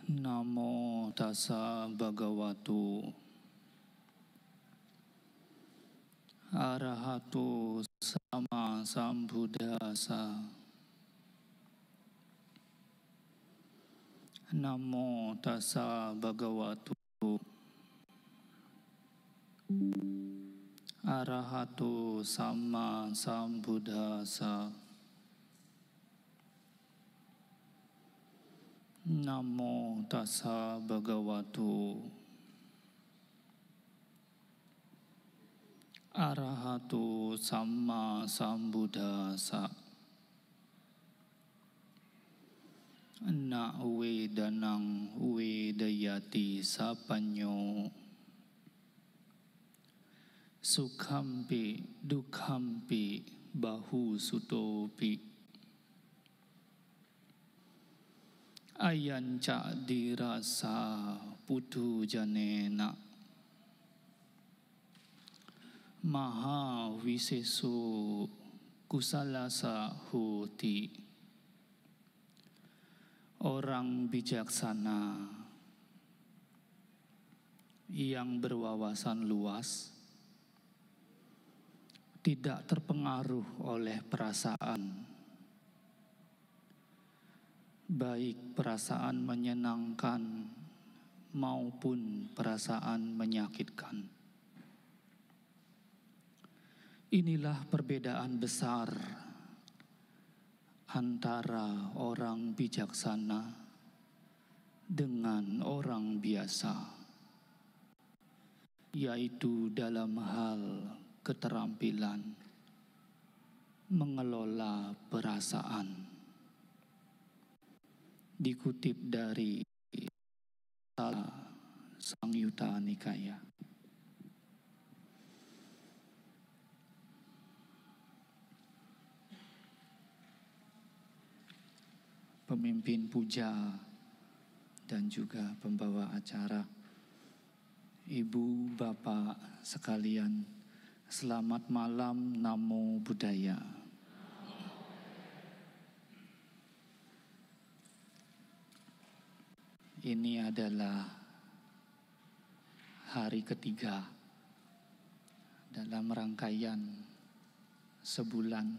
Namo tassa bhagavato arahato sama sambuddhassa. Namo tassa bhagavato arahato sama sambuddhassa. Namo tassa bhagavato arahato sama sambuddhassa. Na wedanang wedayati sapanyo sukhampi dukhampi bahu sutopi. Ayanca dirasa putu janena maha wiseso kusalasa hoti. Orang bijaksana yang berwawasan luas tidak terpengaruh oleh perasaan, baik perasaan menyenangkan maupun perasaan menyakitkan. Inilah perbedaan besar antara orang bijaksana dengan orang biasa, yaitu dalam hal keterampilan mengelola perasaan. Dikutip dari Sangyutta Nikaya. Pemimpin puja dan juga pembawa acara, Ibu Bapak sekalian, selamat malam, Namo Buddhaya. Ini adalah hari ketiga dalam rangkaian sebulan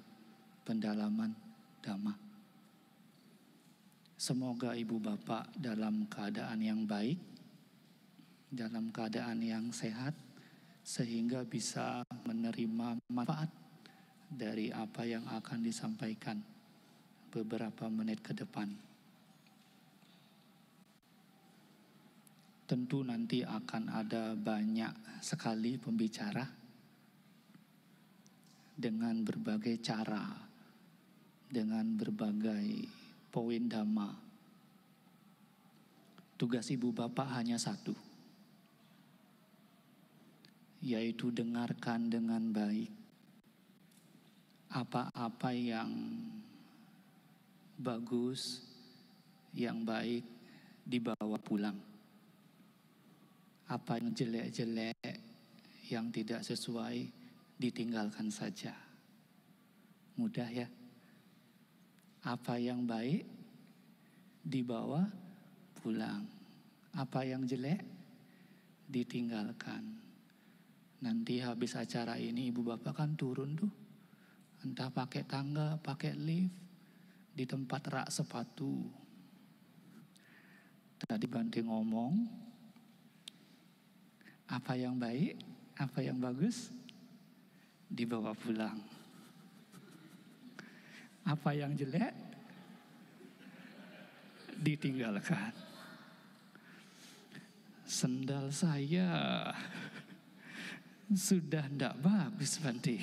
pendalaman Dhamma. Semoga Ibu Bapak dalam keadaan yang baik, dalam keadaan yang sehat, sehingga bisa menerima manfaat dari apa yang akan disampaikan beberapa menit ke depan. Tentu nanti akan ada banyak sekali pembicara dengan berbagai cara, dengan berbagai poin Dhamma. Tugas Ibu Bapak hanya satu, yaitu dengarkan dengan baik apa-apa yang bagus, yang baik dibawa pulang. Apa yang jelek-jelek, yang tidak sesuai, ditinggalkan saja. Mudah ya. Apa yang baik dibawa pulang. Apa yang jelek ditinggalkan. Nanti habis acara ini Ibu Bapak kan turun tuh. Entah pakai tangga, pakai lift, di tempat rak sepatu. Tadi Bante ngomong, apa yang baik, apa yang bagus dibawa pulang. Apa yang jelek ditinggalkan. Sendal saya sudah tidak bagus, Bante.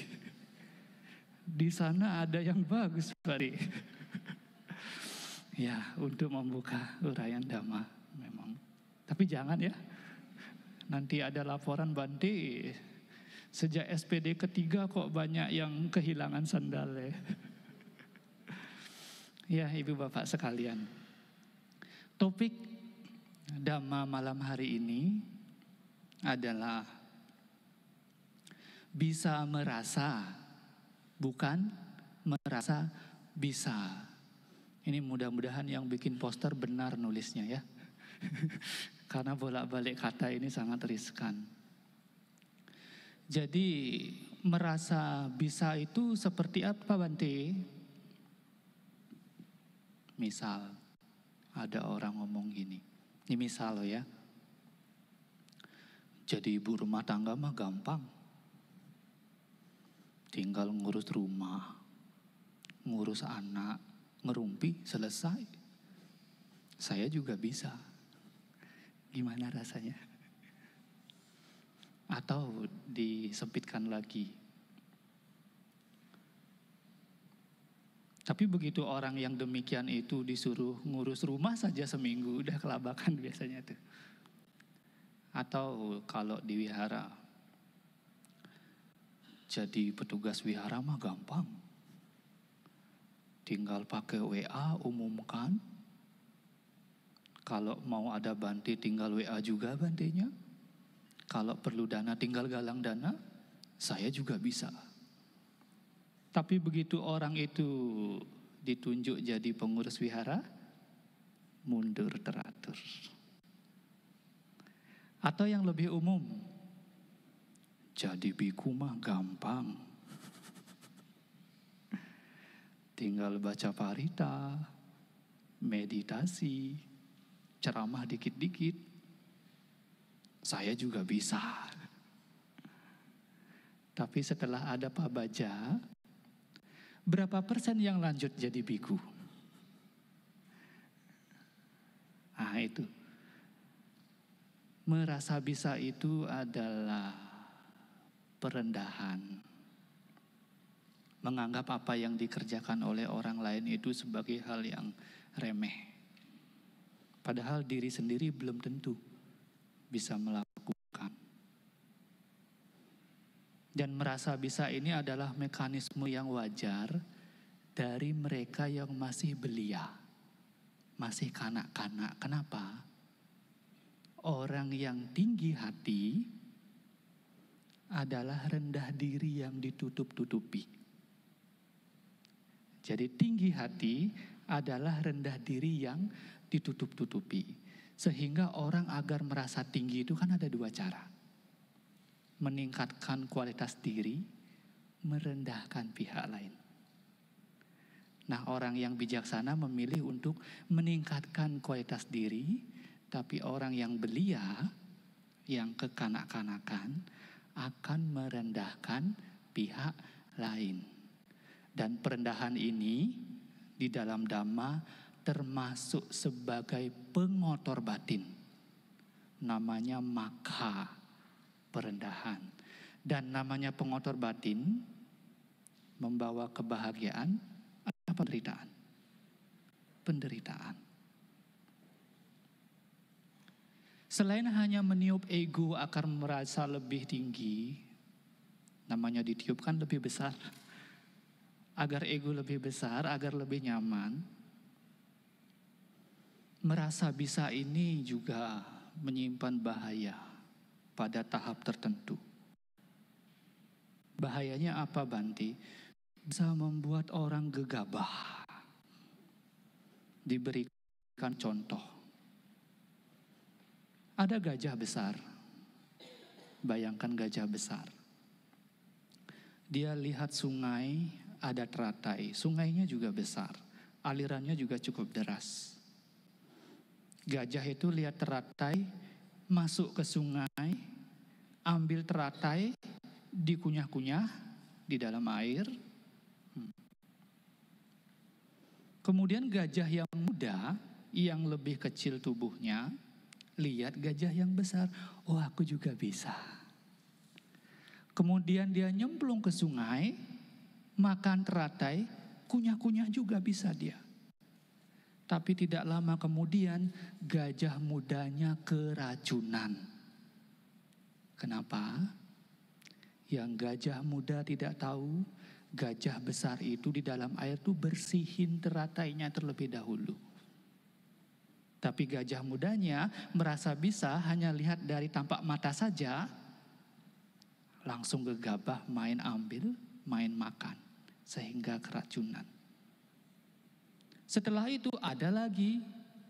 Di sana ada yang bagus, Bante. Ya, untuk membuka uraian Dhamma memang. Tapi jangan ya. Nanti ada laporan, Bante, sejak SPD ketiga kok banyak yang kehilangan sandal ya. Ya, Ibu Bapak sekalian, topik Dhamma malam hari ini adalah bisa merasa, bukan merasa bisa. Ini mudah-mudahan yang bikin poster benar nulisnya ya. Karena bolak-balik kata ini sangat riskan. Jadi merasa bisa itu seperti apa Bante? Misal ada orang ngomong gini, ini misal loh ya. Jadi ibu rumah tangga mah gampang. Tinggal ngurus rumah, ngurus anak, ngerumpi, selesai. Saya juga bisa. Gimana rasanya? Atau disempitkan lagi. Tapi begitu orang yang demikian itu disuruh ngurus rumah saja seminggu, udah kelabakan biasanya tuh. Atau kalau di wihara, jadi petugas wihara mah gampang. Tinggal pakai WA, umumkan. Kalau mau ada Bante tinggal WA juga Bantenya. Kalau perlu dana tinggal galang dana, saya juga bisa. Tapi begitu orang itu ditunjuk jadi pengurus wihara, mundur teratur. Atau yang lebih umum, jadi biku mah gampang. Tinggal baca parita, meditasi, ceramah dikit-dikit. Saya juga bisa. Tapi setelah ada Pak Baja, berapa persen yang lanjut jadi biku? Ah itu. Merasa bisa itu adalah perendahan. Menganggap apa yang dikerjakan oleh orang lain itu sebagai hal yang remeh. Padahal diri sendiri belum tentu bisa melakukan. Dan merasa bisa ini adalah mekanisme yang wajar dari mereka yang masih belia, masih kanak-kanak. Kenapa? Orang yang tinggi hati adalah rendah diri yang ditutup-tutupi. Jadi tinggi hati adalah rendah diri yang ditutup-tutupi. Sehingga orang agar merasa tinggi itu kan ada dua cara. Meningkatkan kualitas diri, merendahkan pihak lain. Nah, orang yang bijaksana memilih untuk meningkatkan kualitas diri, tapi orang yang belia, yang kekanak-kanakan, akan merendahkan pihak lain. Dan perendahan ini di dalam Dhamma termasuk sebagai pengotor batin. Namanya makha, perendahan. Dan namanya pengotor batin membawa kebahagiaan atau penderitaan? Penderitaan. Selain hanya meniup ego agar merasa lebih tinggi, namanya ditiup kan lebih besar. Agar ego lebih besar, agar lebih nyaman. Merasa bisa ini juga menyimpan bahaya pada tahap tertentu. Bahayanya apa Bante? Bisa membuat orang gegabah. Diberikan contoh. Ada gajah besar. Bayangkan gajah besar. Dia lihat sungai, ada teratai. Sungainya juga besar. Alirannya juga cukup deras. Gajah itu lihat teratai, masuk ke sungai, ambil teratai, dikunyah-kunyah di dalam air. Kemudian gajah yang muda, yang lebih kecil tubuhnya, lihat gajah yang besar, oh aku juga bisa. Kemudian dia nyemplung ke sungai, makan teratai, kunyah-kunyah juga bisa dia. Tapi tidak lama kemudian gajah mudanya keracunan. Kenapa? Yang gajah muda tidak tahu, gajah besar itu di dalam air tuh bersihin teratainya terlebih dahulu. Tapi gajah mudanya merasa bisa hanya lihat dari tampak mata saja, langsung gegabah main ambil, main makan, sehingga keracunan. Setelah itu ada lagi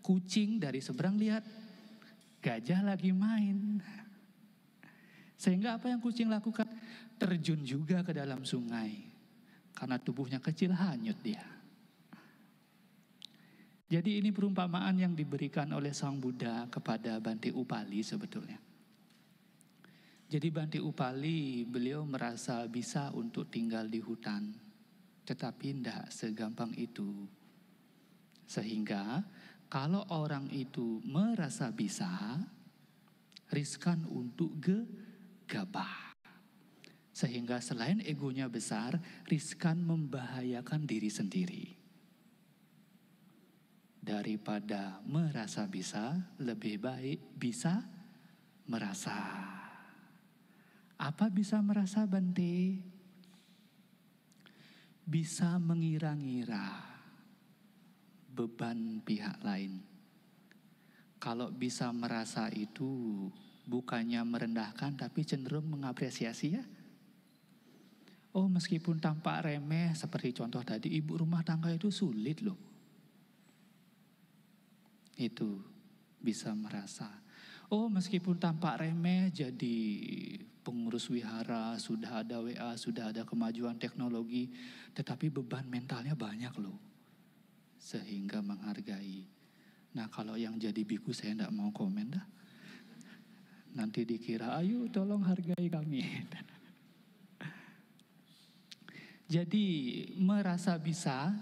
kucing dari seberang lihat, Gajah lagi main. Sehingga apa yang kucing lakukan? Terjun juga ke dalam sungai. Karena tubuhnya kecil, hanyut dia. Jadi ini perumpamaan yang diberikan oleh Sang Buddha kepada Bante Upali sebetulnya. Jadi Bante Upali, beliau merasa bisa untuk tinggal di hutan. Tetapi tidak segampang itu. Sehingga kalau orang itu merasa bisa, riskan untuk gegabah. Sehingga selain egonya besar, riskan membahayakan diri sendiri. Daripada merasa bisa, lebih baik bisa merasa. Apa bisa merasa, Bante? Bisa mengira-ngira beban pihak lain. Kalau bisa merasa itu bukannya merendahkan, tapi cenderung mengapresiasi ya. Oh, meskipun tampak remeh, seperti contoh tadi, ibu rumah tangga itu sulit loh. Itu bisa merasa. Oh, meskipun tampak remeh, jadi pengurus wihara, sudah ada WA, sudah ada kemajuan teknologi, tetapi beban mentalnya banyak loh. Sehingga menghargai. Nah, kalau yang jadi biku saya tidak mau komen dah. Nanti dikira, ayo tolong hargai kami. Jadi merasa bisa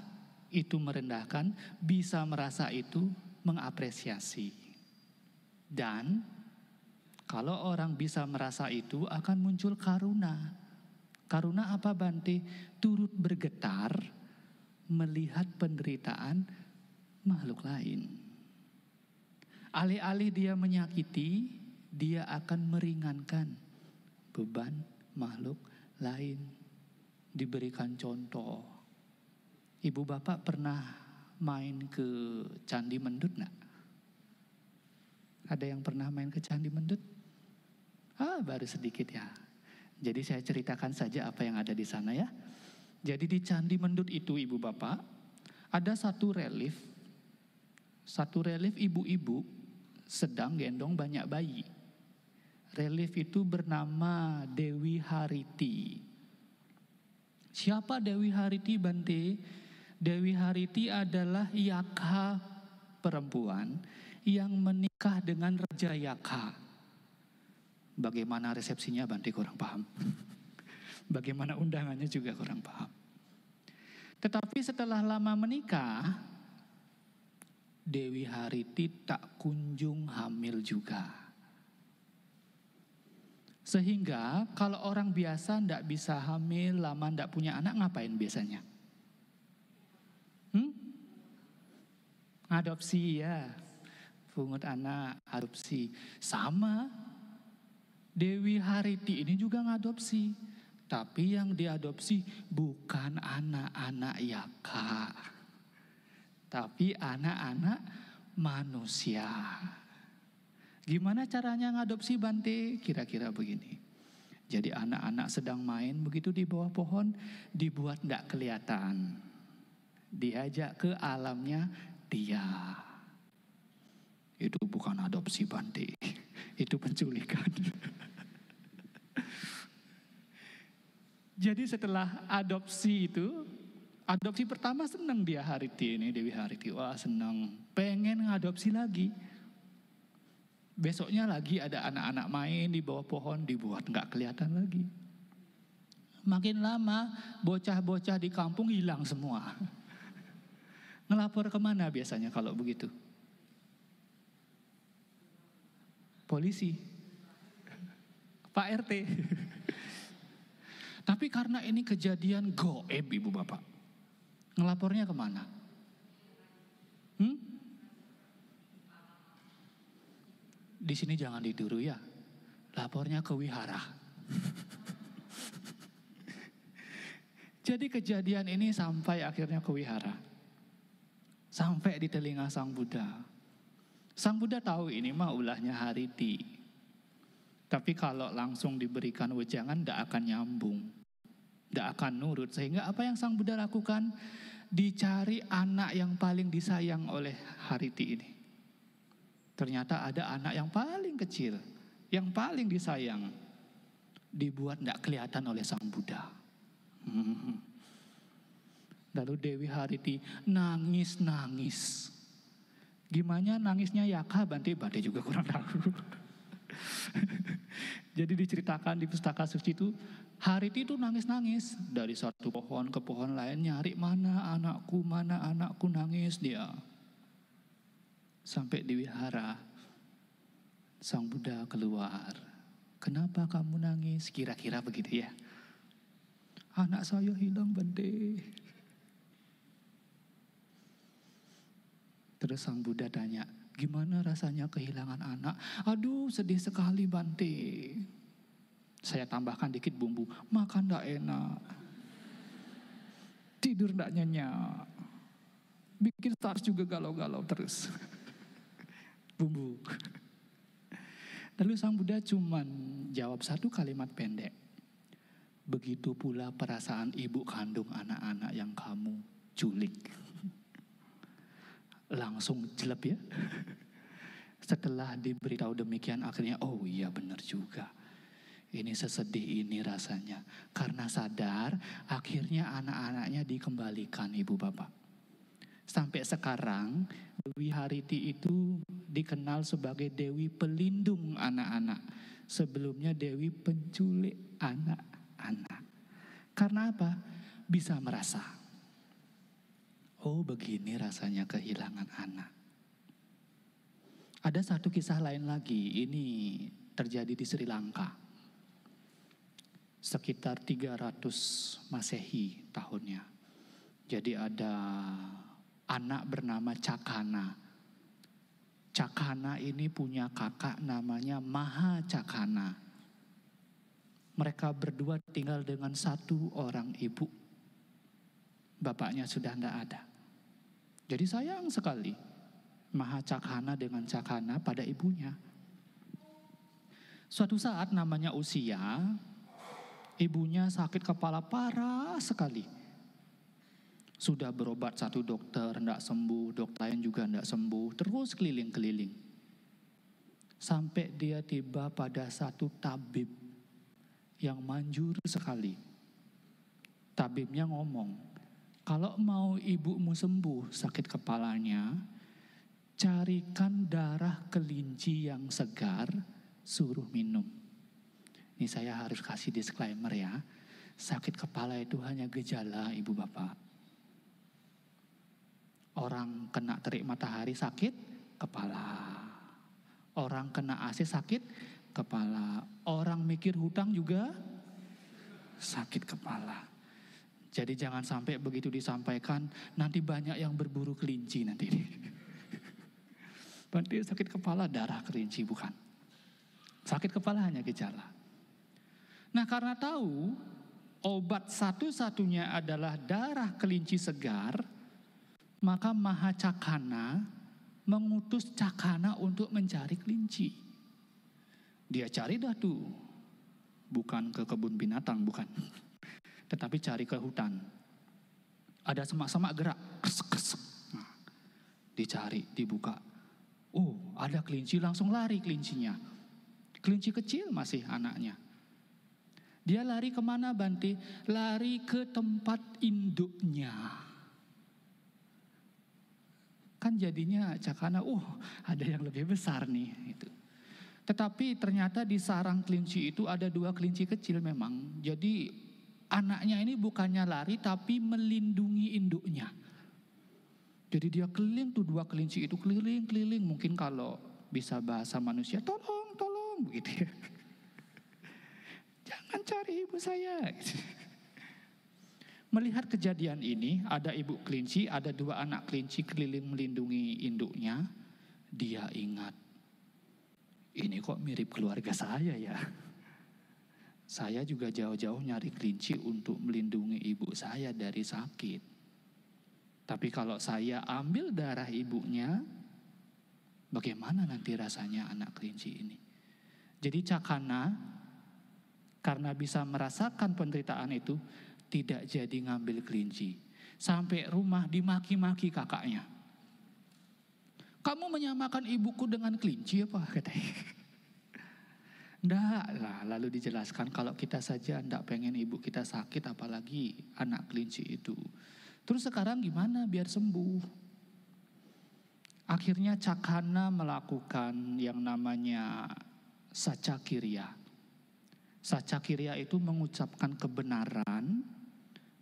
itu merendahkan, bisa merasa itu mengapresiasi. Dan kalau orang bisa merasa itu akan muncul karuna. Karuna apa, Bante? Turut bergetar melihat penderitaan makhluk lain. Alih-alih dia menyakiti, dia akan meringankan beban makhluk lain. Diberikan contoh. Ibu bapak pernah main ke Candi Mendut enggak? Ada yang pernah main ke Candi Mendut? Baru sedikit ya. Jadi saya ceritakan saja apa yang ada di sana ya. Jadi di Candi Mendut itu ibu bapak, ada satu relief ibu-ibu sedang gendong banyak bayi. Relief itu bernama Dewi Hariti. Siapa Dewi Hariti, Bante? Dewi Hariti adalah yaka perempuan yang menikah dengan Raja Yaka. Bagaimana resepsinya, Bante, kurang paham. Bagaimana undangannya juga kurang paham. Tetapi setelah lama menikah, Dewi Hariti tak kunjung hamil juga. Sehingga kalau orang biasa tidak bisa hamil, lama tidak punya anak, ngapain biasanya? Adopsi ya. Pungut anak, adopsi. Sama, Dewi Hariti ini juga ngadopsi. Tapi yang diadopsi bukan anak-anak yaka, tapi anak-anak manusia. Gimana caranya ngadopsi, Bante? Kira-kira begini. Jadi anak-anak sedang main, begitu di bawah pohon, dibuat tidak kelihatan. Diajak ke alamnya dia. Itu bukan adopsi, Bante. Itu penculikan. Jadi setelah adopsi itu, adopsi pertama senang dia Hariti ini, Dewi Hariti. Wah, senang, pengen ngadopsi lagi. Besoknya lagi ada anak-anak main di bawah pohon, dibuat nggak kelihatan lagi. Makin lama bocah-bocah di kampung hilang semua. Ngelapor kemana biasanya kalau begitu? Polisi, Pak RT. Tapi karena ini kejadian goib, ibu bapak, ngelapornya kemana? Di sini jangan ditiru ya, lapornya ke wihara. Jadi kejadian ini sampai akhirnya ke wihara, sampai di telinga Sang Buddha. Sang Buddha tahu ini mah ulahnya Hariti, tapi kalau langsung diberikan wejangan tidak akan nyambung, tidak akan nurut. Sehingga apa yang Sang Buddha lakukan? Dicari anak yang paling disayang oleh Hariti ini. Ternyata ada anak yang paling kecil, yang paling disayang, dibuat tidak kelihatan oleh Sang Buddha. Lalu Dewi Hariti nangis. Gimana nangisnya Yaka Bante juga kurang tahu. Jadi diceritakan di pustaka suci itu, Hariti itu nangis dari satu pohon ke pohon lain, nyari mana anakku, nangis dia. Sampai di wihara, Sang Buddha keluar. Kenapa kamu nangis? Kira-kira begitu ya. Anak saya hilang Bante. Terus Sang Buddha tanya, gimana rasanya kehilangan anak? Aduh sedih sekali Bante. Saya tambahkan dikit bumbu, makan gak enak, tidur gak nyenyak, bikin stars juga galau-galau terus. Bumbu. Lalu Sang Buddha cuman jawab satu kalimat pendek. Begitu pula perasaan ibu kandung anak-anak yang kamu culik. Langsung jelek ya. Setelah diberitahu demikian akhirnya oh iya benar juga. Ini sesedih ini rasanya. Karena sadar akhirnya anak-anaknya dikembalikan ibu bapak. Sampai sekarang Dewi Hariti itu dikenal sebagai Dewi pelindung anak-anak. Sebelumnya Dewi penculik anak-anak. Karena apa? Bisa merasa. Oh begini rasanya kehilangan anak. Ada satu kisah lain lagi. Ini terjadi di Sri Lanka. Sekitar 300 Masehi tahunnya. Jadi ada anak bernama Cakana. Cakana ini punya kakak namanya Maha Cakana. Mereka berdua tinggal dengan satu orang ibu. Bapaknya sudah tidak ada. Jadi sayang sekali Maha Cakana dengan Cakana pada ibunya. Suatu saat namanya usia, ibunya sakit kepala parah sekali. Sudah berobat satu dokter, tidak sembuh, dokter lain juga tidak sembuh, terus keliling-keliling. Sampai dia tiba pada satu tabib yang manjur sekali. Tabibnya ngomong, kalau mau ibumu sembuh sakit kepalanya, carikan darah kelinci yang segar, suruh minum. Ini saya harus kasih disclaimer ya. Sakit kepala itu hanya gejala ibu bapak. Orang kena terik matahari sakit kepala. Orang kena AC sakit kepala. Orang mikir hutang juga sakit kepala. Jadi jangan sampai begitu disampaikan nanti banyak yang berburu kelinci nanti. Berarti sakit kepala darah kelinci bukan. Sakit kepala hanya gejala. Nah karena tahu obat satu-satunya adalah darah kelinci segar, maka Maha Cakana mengutus Cakana untuk mencari kelinci. Dia cari dah tuh. Bukan ke kebun binatang, bukan. Tetapi cari ke hutan. Ada semak-semak gerak. Kresek. Nah, dicari, dibuka. Oh, ada kelinci, langsung lari kelincinya. Kelinci kecil masih anaknya. Dia lari kemana Bante? Lari ke tempat induknya. Kan jadinya Cakana, ada yang lebih besar nih. Gitu. Tetapi ternyata di sarang kelinci itu ada 2 kelinci kecil memang. Jadi anaknya ini bukannya lari tapi melindungi induknya. Jadi dia keliling tuh 2 kelinci itu keliling. Mungkin kalau bisa bahasa manusia, tolong begitu ya. Jangan cari ibu saya. Melihat kejadian ini, ada ibu kelinci, ada 2 anak kelinci keliling melindungi induknya. Dia ingat, ini kok mirip keluarga saya ya. Saya juga jauh-jauh nyari kelinci untuk melindungi ibu saya dari sakit. Tapi kalau saya ambil darah ibunya, bagaimana nanti rasanya anak kelinci ini? Jadi Cakana, karena bisa merasakan penderitaan itu, tidak jadi ngambil kelinci. Sampai rumah dimaki-maki kakaknya. Kamu menyamakan ibuku dengan kelinci apa? Katanya. Nggak lah, lalu dijelaskan kalau kita saja nggak pengen ibu kita sakit, apalagi anak kelinci itu. Terus sekarang gimana biar sembuh? Akhirnya Cakhana melakukan yang namanya Sacakirya. Sacakirya itu mengucapkan kebenaran,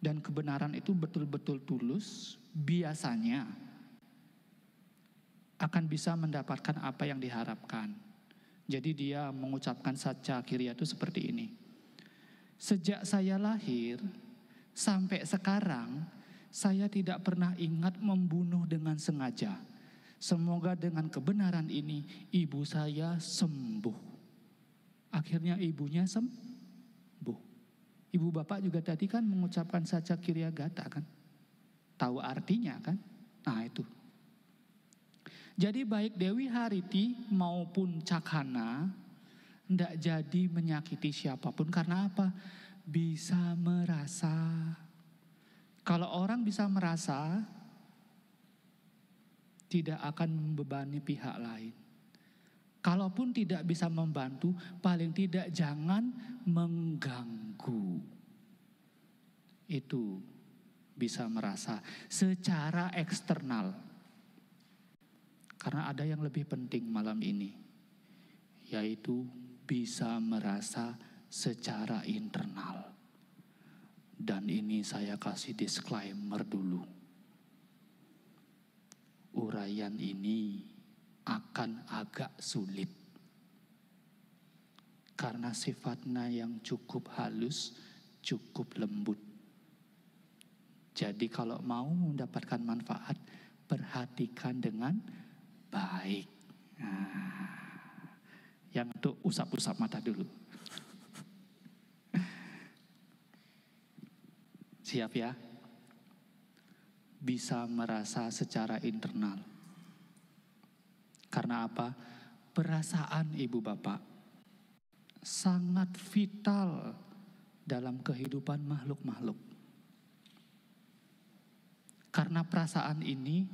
dan kebenaran itu betul-betul tulus, biasanya akan bisa mendapatkan apa yang diharapkan. Jadi dia mengucapkan Sacakirya itu seperti ini. Sejak saya lahir sampai sekarang, saya tidak pernah ingat membunuh dengan sengaja. Semoga dengan kebenaran ini ibu saya sembuh. Akhirnya ibunya sembuh. Ibu bapak juga tadi kan mengucapkan Sacakirya Gata kan. Tahu artinya kan? Nah itu. Jadi baik Dewi Hariti maupun Cakhana tidak jadi menyakiti siapapun. Karena apa? Bisa merasa. Kalau orang bisa merasa, tidak akan membebani pihak lain. Kalaupun tidak bisa membantu, paling tidak jangan mengganggu. Itu bisa merasa secara eksternal. Karena ada yang lebih penting malam ini, yaitu bisa merasa secara internal. Dan ini saya kasih disclaimer dulu. Uraian ini akan agak sulit. Karena sifatnya yang cukup halus, cukup lembut. Jadi kalau mau mendapatkan manfaat, perhatikan dengan baik. Nah, yang itu usap-usap mata dulu. Siap ya? Bisa merasa secara internal. Karena apa? Perasaan ibu bapak sangat vital dalam kehidupan makhluk-makhluk. Karena perasaan ini,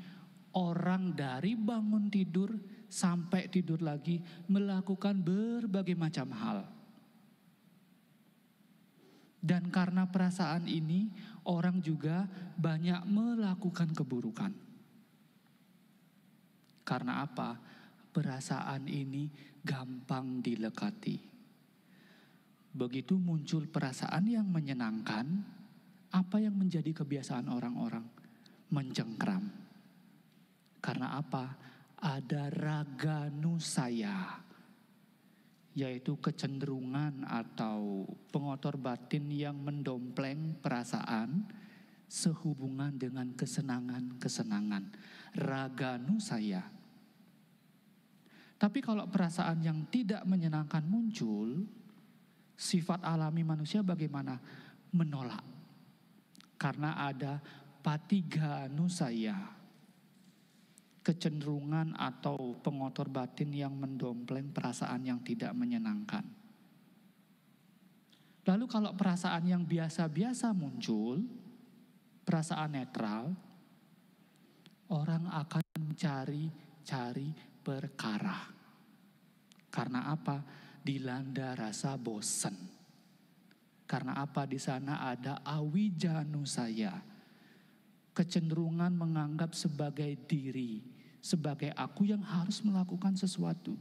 orang dari bangun tidur sampai tidur lagi melakukan berbagai macam hal. Dan karena perasaan ini, orang juga banyak melakukan keburukan. Karena apa? Perasaan ini gampang dilekati. Begitu muncul perasaan yang menyenangkan, apa yang menjadi kebiasaan orang-orang? Mencengkram. Karena apa? Ada raganusaya, yaitu kecenderungan atau pengotor batin yang mendompleng perasaan sehubungan dengan kesenangan-kesenangan. Raganusaya. Tapi kalau perasaan yang tidak menyenangkan muncul, sifat alami manusia bagaimana? Menolak. Karena ada patiganusaya, kecenderungan atau pengotor batin yang mendompleng perasaan yang tidak menyenangkan. Lalu kalau perasaan yang biasa-biasa muncul, perasaan netral, orang akan mencari perkara. Karena apa? Dilanda rasa bosan. Karena apa? Di sana ada awijanusaya, kecenderungan menganggap sebagai diri, sebagai aku yang harus melakukan sesuatu.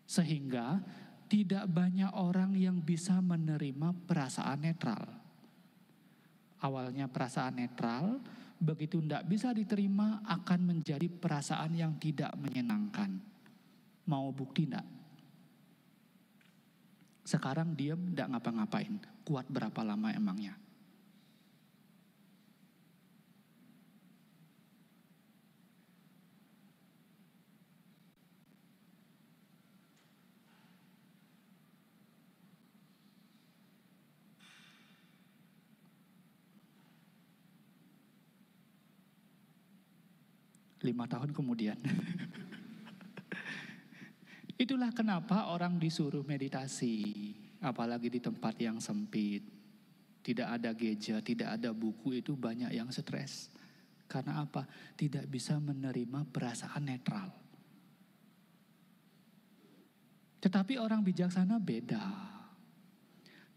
Sehingga tidak banyak orang yang bisa menerima perasaan netral. Awalnya perasaan netral, begitu tidak bisa diterima akan menjadi perasaan yang tidak menyenangkan. Mau bukti tidak? Sekarang diam tidak ngapa-ngapain. Kuat berapa lama emangnya? Lima tahun kemudian. Itulah kenapa orang disuruh meditasi, apalagi di tempat yang sempit. Tidak ada geja, tidak ada buku, itu banyak yang stres. Karena apa? Tidak bisa menerima perasaan netral. Tetapi orang bijaksana beda.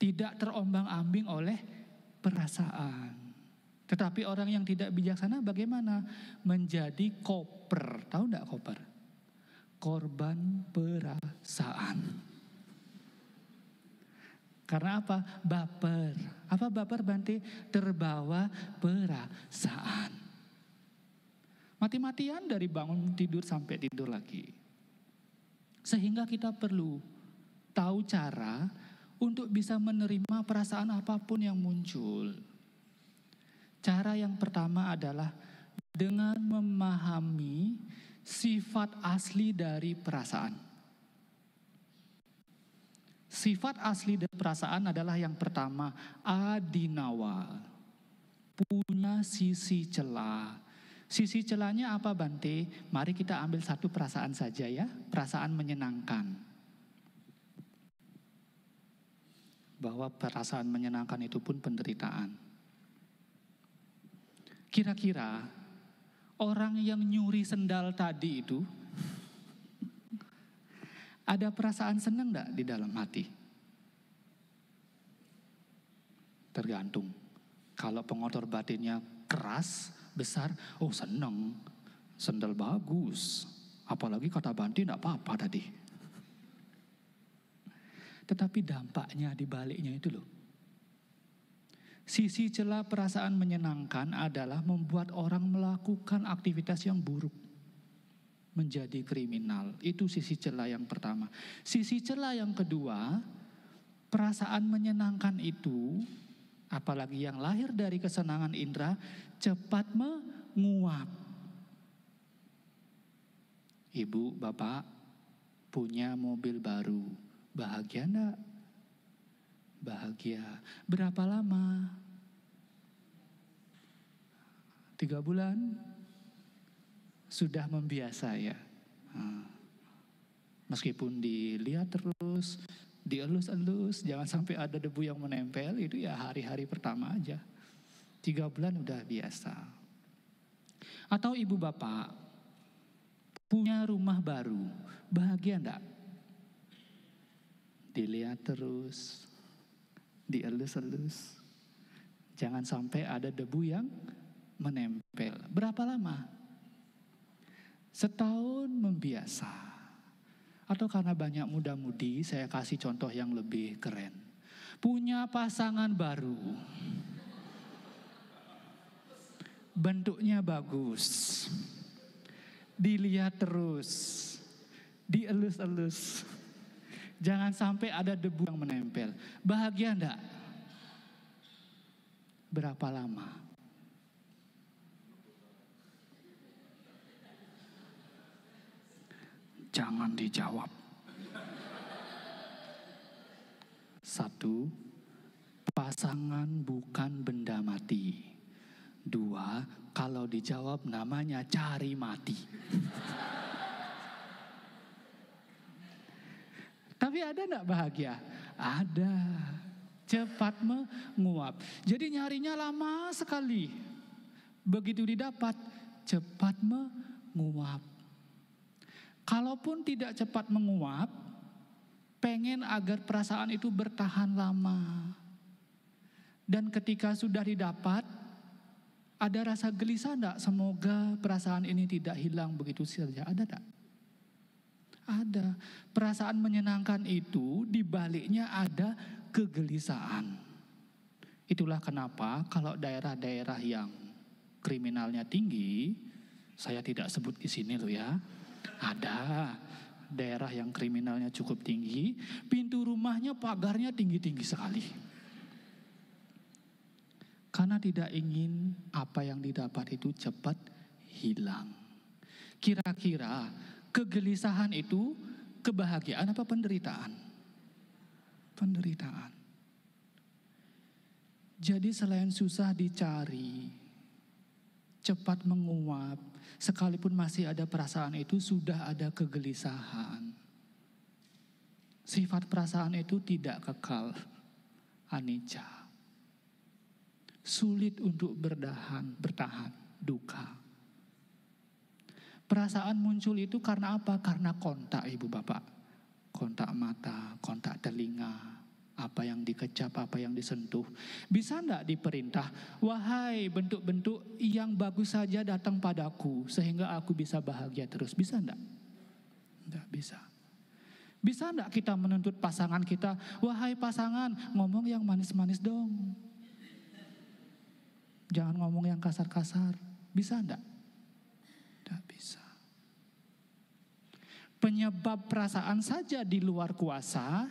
Tidak terombang-ambing oleh perasaan. Tetapi orang yang tidak bijaksana bagaimana? Menjadi koper. Tahu enggak koper? Korban perasaan. Karena apa? Baper. Apa baper, Bante? Terbawa perasaan. Mati-matian dari bangun tidur sampai tidur lagi. Sehingga kita perlu tahu cara untuk bisa menerima perasaan apapun yang muncul. Cara yang pertama adalah dengan memahami sifat asli dari perasaan. Sifat asli dari perasaan adalah yang pertama, adinawa. Punya sisi celah. Sisi celahnya apa, Bante? Mari kita ambil satu perasaan saja ya. Perasaan menyenangkan. Bahwa perasaan menyenangkan itu pun penderitaan. Kira-kira orang yang nyuri sendal tadi itu ada perasaan senang enggak di dalam hati? Tergantung. Kalau pengotor batinnya keras, besar, oh senang, sendal bagus. Apalagi kata Bante enggak apa-apa tadi. Tetapi dampaknya di baliknya itu loh. Sisi celah perasaan menyenangkan adalah membuat orang melakukan aktivitas yang buruk. Menjadi kriminal. Itu sisi celah yang pertama. Sisi celah yang kedua, perasaan menyenangkan itu, apalagi yang lahir dari kesenangan indera, cepat menguap. Ibu, bapak punya mobil baru, bahagia enggak? Bahagia. Berapa lama? 3 bulan? Sudah membiasa ya. Meskipun dilihat terus, dielus-elus, jangan sampai ada debu yang menempel, itu ya hari-hari pertama aja. 3 bulan udah biasa. Atau ibu bapak punya rumah baru, bahagia enggak? Dilihat terus, dielus-elus, jangan sampai ada debu yang menempel. Berapa lama? Setahun membiasa. Atau karena banyak muda-mudi, saya kasih contoh yang lebih keren. Punya pasangan baru. Bentuknya bagus. Dilihat terus. Dielus-elus. Jangan sampai ada debu yang menempel. Bahagia enggak? Berapa lama? Jangan dijawab. 1, pasangan bukan benda mati. 2, kalau dijawab namanya cari mati. Tapi ada enggak bahagia? Ada. Cepat menguap. Jadi nyarinya lama sekali. Begitu didapat, cepat menguap. Kalaupun tidak cepat menguap, pengen agar perasaan itu bertahan lama. Dan ketika sudah didapat, ada rasa gelisah enggak? Semoga perasaan ini tidak hilang begitu saja. Ada enggak? Ada. Perasaan menyenangkan itu di baliknya ada kegelisahan. Itulah kenapa kalau daerah-daerah yang kriminalnya tinggi, saya tidak sebut di sini loh ya. Ada daerah yang kriminalnya cukup tinggi, pintu rumahnya, pagarnya tinggi-tinggi sekali. Karena tidak ingin apa yang didapat itu cepat hilang. Kira-kira kegelisahan itu kebahagiaan apa penderitaan? Penderitaan. Jadi selain susah dicari, cepat menguap, sekalipun masih ada perasaan itu, sudah ada kegelisahan. Sifat perasaan itu tidak kekal, anicca. Sulit untuk bertahan duka. Perasaan muncul itu karena apa? Karena kontak ibu bapak. Kontak mata, kontak telinga, apa yang dikecap, apa yang disentuh. Bisa enggak diperintah, wahai bentuk-bentuk yang bagus saja datang padaku, sehingga aku bisa bahagia terus. Bisa enggak? Enggak bisa. Bisa enggak kita menuntut pasangan kita, wahai pasangan, ngomong yang manis-manis dong. Jangan ngomong yang kasar-kasar. Bisa enggak? Enggak bisa. Penyebab perasaan saja di luar kuasa,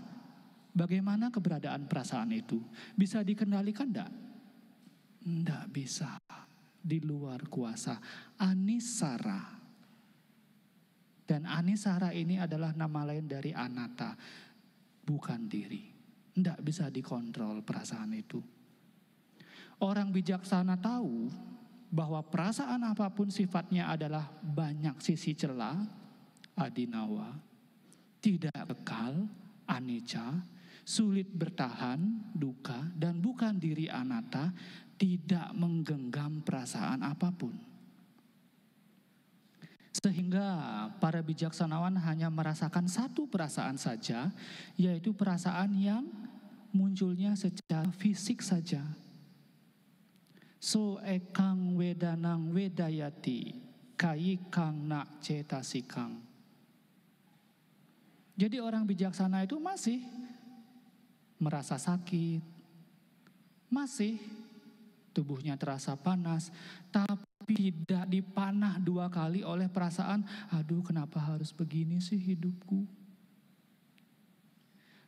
bagaimana keberadaan perasaan itu? Bisa dikendalikan enggak? Enggak bisa. Di luar kuasa. Anisara. Dan anisara ini adalah nama lain dari anatta, bukan diri. Tidak bisa dikontrol perasaan itu. Orang bijaksana tahu bahwa perasaan apapun sifatnya adalah banyak sisi cela, adinawa, tidak kekal, anicca, sulit bertahan, duka, dan bukan diri anatta, tidak menggenggam perasaan apapun. Sehingga para bijaksanawan hanya merasakan satu perasaan saja, yaitu perasaan yang munculnya secara fisik saja. So ekang wedanang wedayati, kayikang nak cetasikang. Jadi orang bijaksana itu masih merasa sakit, masih tubuhnya terasa panas, tapi tidak dipanah 2 kali oleh perasaan, aduh kenapa harus begini sih hidupku.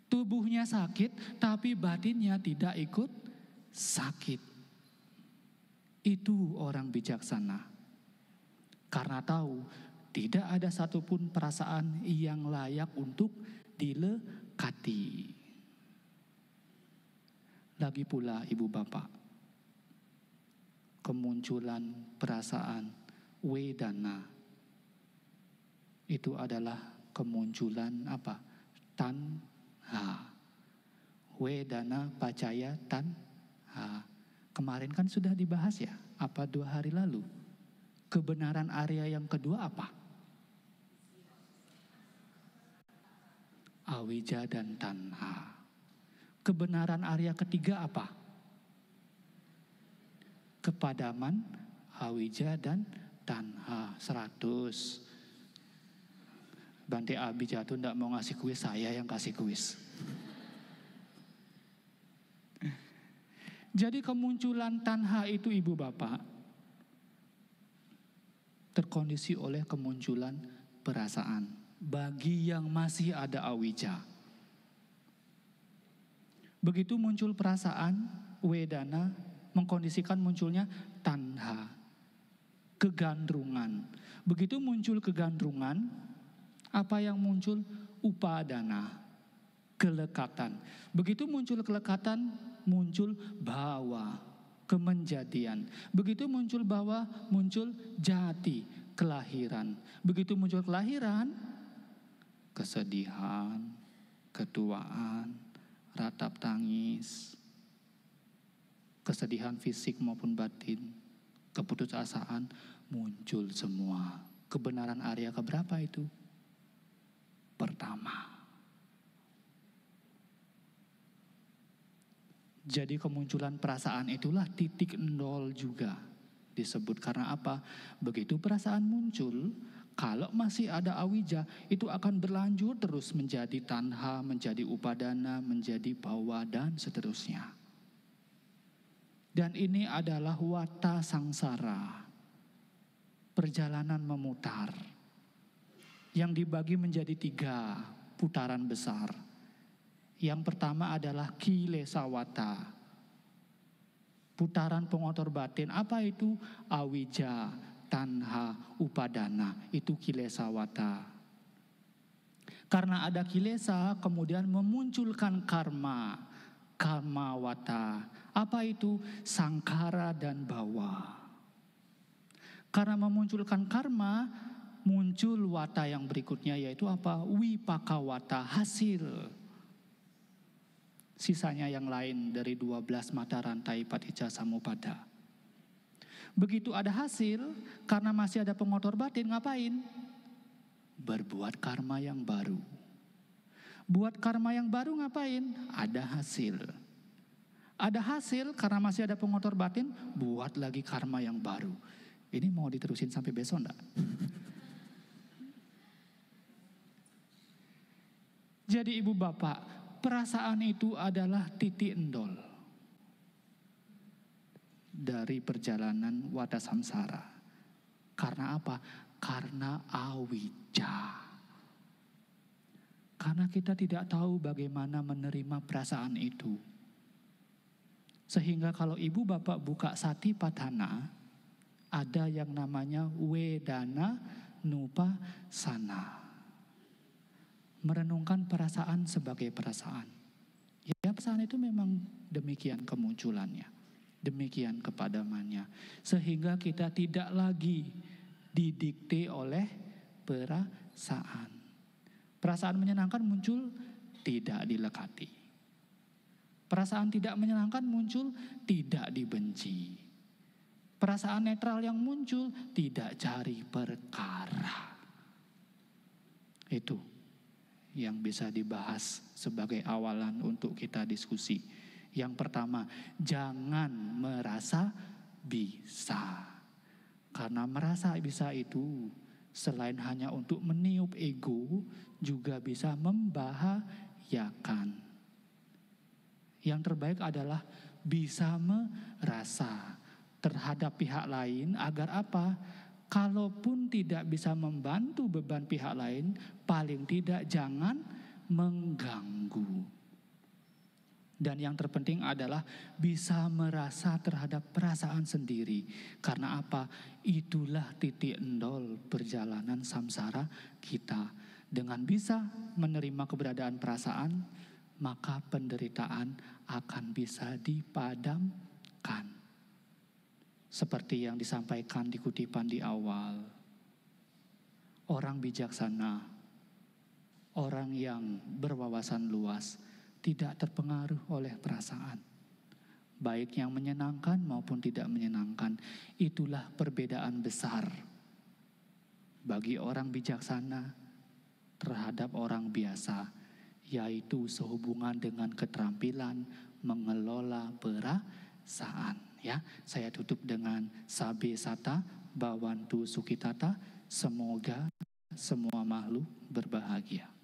Tubuhnya sakit, tapi batinnya tidak ikut sakit. Itu orang bijaksana. Karena tahu, tidak ada satupun perasaan yang layak untuk dilekati. Lagi pula ibu bapak, kemunculan perasaan wedana itu adalah kemunculan apa? Tanha. Wedana pacaya tanha. Kemarin kan sudah dibahas ya, apa 2 hari lalu? Kebenaran Arya yang kedua apa? Awija dan tanha. Kebenaran Arya ketiga apa? Kepadaman, awija dan tanha. 100. Bante Abijatuh tidak mau ngasih kuis, saya yang kasih kuis. Jadi kemunculan tanha itu ibu bapak terkondisi oleh kemunculan perasaan bagi yang masih ada awija. Begitu muncul perasaan wedana, mengkondisikan munculnya tanha, kegandrungan. Begitu muncul kegandrungan, apa yang muncul? Upadana, kelekatan. Begitu muncul kelekatan, muncul bhawa, kemenjadian. Begitu muncul bhawa, muncul jati, kelahiran. Begitu muncul kelahiran, kesedihan, ketuaan, ratap tangis, kesedihan fisik maupun batin, keputusasaan muncul semua. Kebenaran Arya keberapa itu? Pertama. Jadi kemunculan perasaan itulah titik nol juga disebut. Karena apa? Begitu perasaan muncul, kalau masih ada awija, itu akan berlanjut terus menjadi tanha, menjadi upadana, menjadi bhawa, dan seterusnya. Dan ini adalah wata sangsara, perjalanan memutar, yang dibagi menjadi 3 putaran besar. Yang pertama adalah kilesawata, putaran pengotor batin. Apa itu? Awija, tanha, upadana, itu kilesawata. Karena ada kilesa, kemudian memunculkan karma, karmawata. Apa itu? Sangkara dan bhawa. Karena memunculkan karma, muncul wata yang berikutnya, yaitu apa? Wipakawata, hasil. Sisanya yang lain dari 12 mata rantai paticca samuppada. Begitu ada hasil, karena masih ada pengotor batin, ngapain? Berbuat karma yang baru. Buat karma yang baru ngapain? Ada hasil. Ada hasil karena masih ada pengotor batin, buat lagi karma yang baru. Ini mau diterusin sampai besok enggak? Jadi ibu bapak, perasaan itu adalah titik endol dari perjalanan wadah samsara. Karena apa? Karena awicca. Karena kita tidak tahu bagaimana menerima perasaan itu. Sehingga kalau ibu bapak buka Satipatthana, ada yang namanya Wedana Nupassana. Merenungkan perasaan sebagai perasaan. Ya, perasaan itu memang demikian kemunculannya. Demikian kepadamannya. Sehingga kita tidak lagi didikte oleh perasaan. Perasaan menyenangkan muncul, tidak dilekati. Perasaan tidak menyenangkan muncul, tidak dibenci. Perasaan netral yang muncul, tidak cari perkara. Itu yang bisa dibahas sebagai awalan untuk kita diskusi. Yang pertama, jangan merasa bisa. Karena merasa bisa itu selain hanya untuk meniup ego, juga bisa membahayakan. Yang terbaik adalah bisa merasa terhadap pihak lain agar apa? Kalaupun tidak bisa membantu beban pihak lain, paling tidak jangan mengganggu. Dan yang terpenting adalah bisa merasa terhadap perasaan sendiri. Karena apa? Itulah titik endol perjalanan samsara kita. Dengan bisa menerima keberadaan perasaan, maka penderitaan akan bisa dipadamkan. Seperti yang disampaikan di kutipan di awal. Orang bijaksana, orang yang berwawasan luas, tidak terpengaruh oleh perasaan. Baik yang menyenangkan maupun tidak menyenangkan. Itulah perbedaan besar bagi orang bijaksana terhadap orang biasa, yaitu sehubungan dengan keterampilan mengelola perasaan. Ya, saya tutup dengan Sabe Sata Bhavantu Sukhitata. Semoga semua makhluk berbahagia.